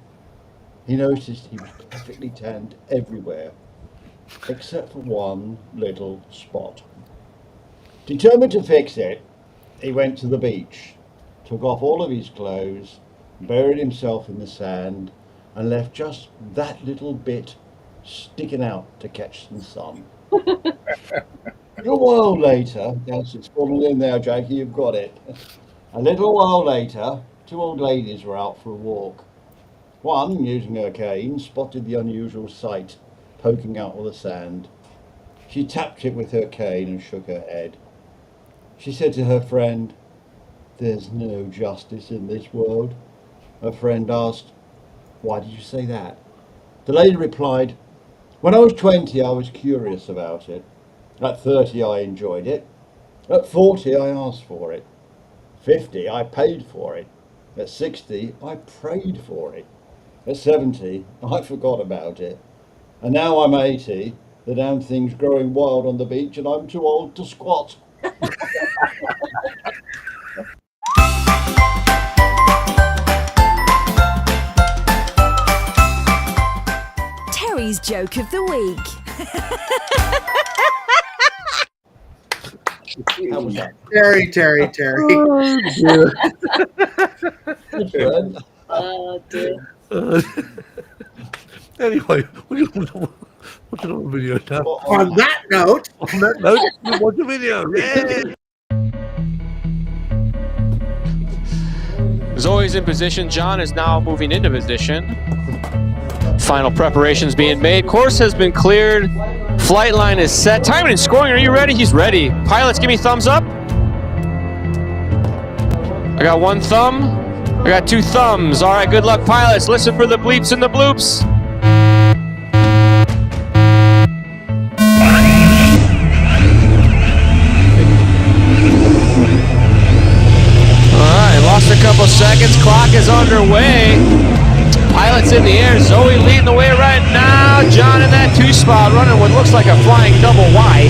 he noticed he was perfectly tanned everywhere, except for one little spot. Determined to fix it, he went to the beach, took off all of his clothes, buried himself in the sand, and left just that little bit sticking out to catch some sun. A little while later, yes, it's fallen in there, Jackie, you've got it. A little while later, 2 old ladies were out for a walk. One, using her cane, spotted the unusual sight poking out of the sand. She tapped it with her cane and shook her head. She said to her friend, "There's no justice in this world." Her friend asked, "Why did you say that?" The lady replied, "When I was 20, I was curious about it. At 30, I enjoyed it. At 40, I asked for it. 50, I paid for it. At 60, I prayed for it. At 70, I forgot about it. And now I'm 80, the damn thing's growing wild on the beach and I'm too old to squat." Terry's Joke of the Week. How was that? Terry. Oh, dear. Anyway, what's another video now? On that note, watch the video. Yeah. Zoe's in position. John is now moving into position. Final preparations being made. Course has been cleared. Flight line is set. Timing and scoring. Are you ready? He's ready. Pilots, give me thumbs up. I got 1 thumb. I got 2 thumbs. All right, good luck, pilots. Listen for the bleeps and the bloops. is underway. Pilots in the air. Zoe leading the way right now. John in that 2-spot running what looks like a flying double Y.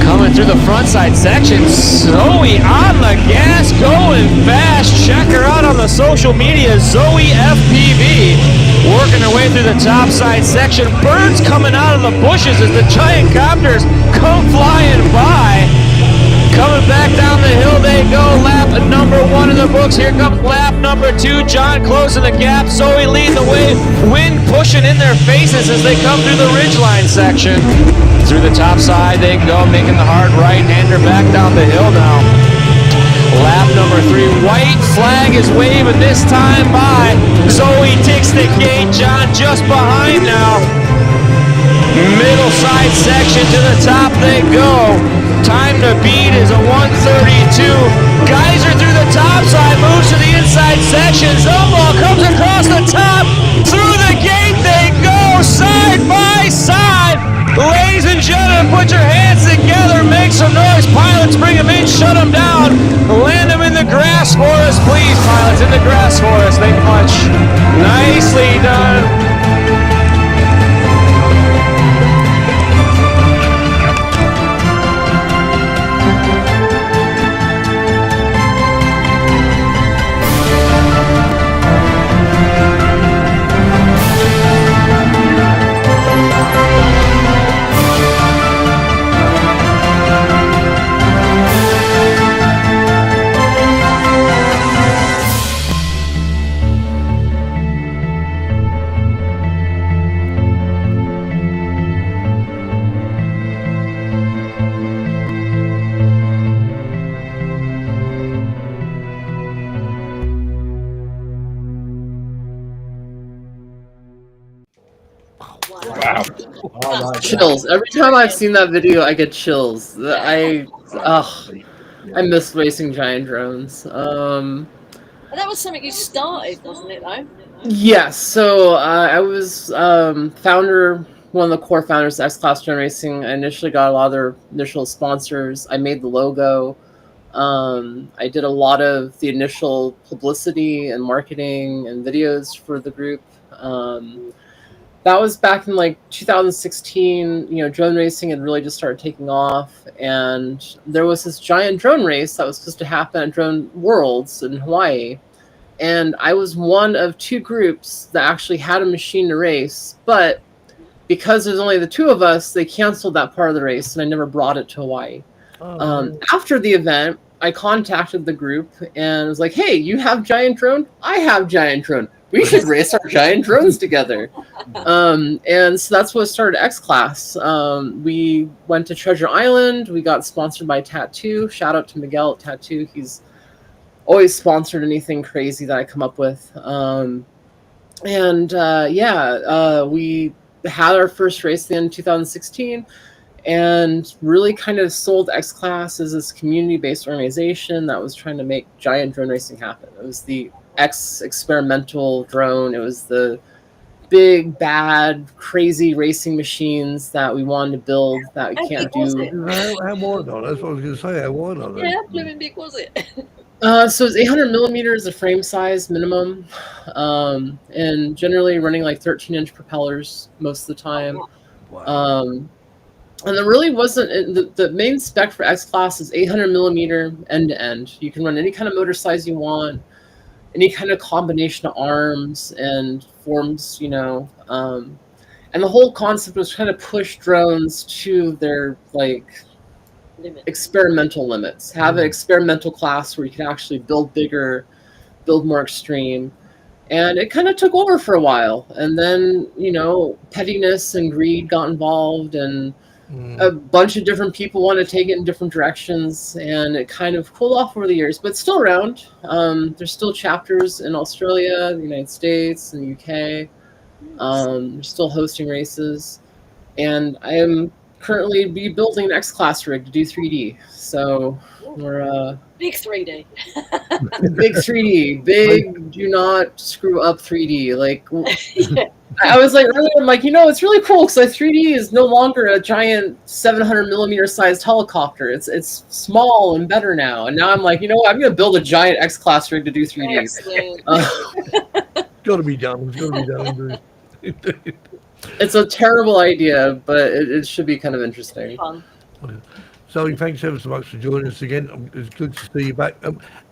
Coming through the front side section. Zoe on the gas, going fast. Check her out on the social media. ZOE FPV. Working her way through the top side section. Birds coming out of the bushes as the giant copters come flying by. Coming back down the hill they go. Lap number 1 in the books. Here comes lap number 2. John closing the gap. Zoe leading the way. Wind pushing in their faces as they come through the ridgeline section. Through the top side they go, making the hard right-hander back down the hill now. Lap number 3. White flag is waving this time by. Zoe takes the gate. John just behind now. Middle side section to the top they go. Time to beat is a 1:32. Geyser through the top side, moves to the inside section. Zumwalt comes across the top. Through the gate they go, side by side. Ladies and gentlemen, put your hands together, make some noise. Pilots, bring them in, shut them down. Land them in the grass for us, please, pilots, in the grass for us. Thank you much. Nicely done. Wow. Chills. Every time I've seen that video, I get chills. I miss racing giant drones. That was something you started, wasn't it, though? Yes. So I was founder, one of the core founders of X-Class Drone Racing. I initially got a lot of their initial sponsors. I made the logo. I did a lot of the initial publicity and marketing and videos for the group. That was back in like 2016. You know, drone racing had really just started taking off, and there was this giant drone race that was supposed to happen at Drone Worlds in Hawaii. And I was one of 2 groups that actually had a machine to race, but because there's only the 2 of us, they canceled that part of the race, and I never brought it to Hawaii. After the event, I contacted the group and was like, "Hey, you have giant drone? I have giant drone. We should race our giant drones together." And so that's what started X-Class. We went to Treasure Island. We got sponsored by Tattoo. Shout out to Miguel at Tattoo. He's always sponsored anything crazy that I come up with. We had our first race in 2016 and really kind of sold X-Class as this community-based organization that was trying to make giant drone racing happen. It was the X experimental drone. It was the big, bad, crazy racing machines that we wanted to build that we can't do. How wide on it? That's what I was going to say. How wide on it? Yeah, how blooming big was it? So it's 800 millimeters, the frame size minimum, and generally running like 13-inch propellers most of the time. Wow. And there really wasn't, the main spec for X-Class is 800 millimeter end-to-end. You can run any kind of motor size you want, any kind of combination of arms and forms, you know. And the whole concept was trying to push drones to their, like, experimental limits. Have an experimental class where you can actually build bigger, build more extreme. And it kind of took over for a while. And then, you know, pettiness and greed got involved, and a bunch of different people want to take it in different directions, and it kind of cooled off over the years, but it's still around. There's still chapters in Australia, the United States, and the UK. They're still hosting races. And I am currently be building an X-Class rig to do 3D. So we're Big 3D. big 3D, big. Do not screw up 3D. Like I was like earlier, I'm like, it's really cool because 3D is no longer a giant 700mm sized helicopter. It's small and better now. And now I'm like, I'm gonna build a giant X-Class rig to do 3D. Got to be done. It's got to be done. It's a terrible idea, but it should be kind of interesting. Fun. Zoe, thanks ever so much for joining us again. It's good to see you back.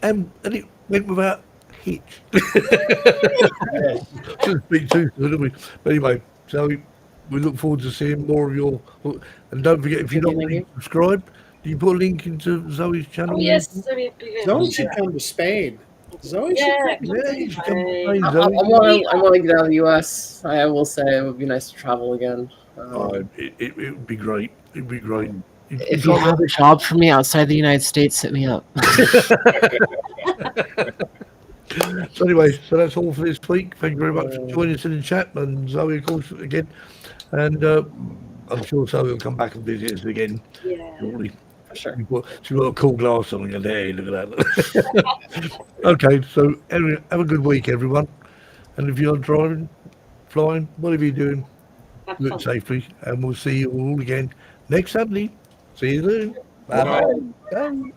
And it went without hitch. Shouldn't speak too soon, did we? But anyway, Zoe, we look forward to seeing more of your. And don't forget, if you're not already subscribed, do you put a link into Zoe's channel? Oh, yes, Zoe FPV. Zoe should come to Spain. Zoe should come to Spain. I want to get out of the US. I will say it would be nice to travel again. It would be great. It'd be great. If you have a job for me outside the United States, hit me up. So anyway, so that's all for this week. Thank you very much for joining us in the chat, and Zoe, of course, again. And I'm sure Zoe will come back and visit us again. Yeah. Shortly. Sure. She's got a cool glass on. And hey, look at that. Okay, so anyway, have a good week, everyone. And if you're driving, flying, whatever you're doing, do it safely. And we'll see you all again next Sunday. See you soon. Bye-bye. Bye.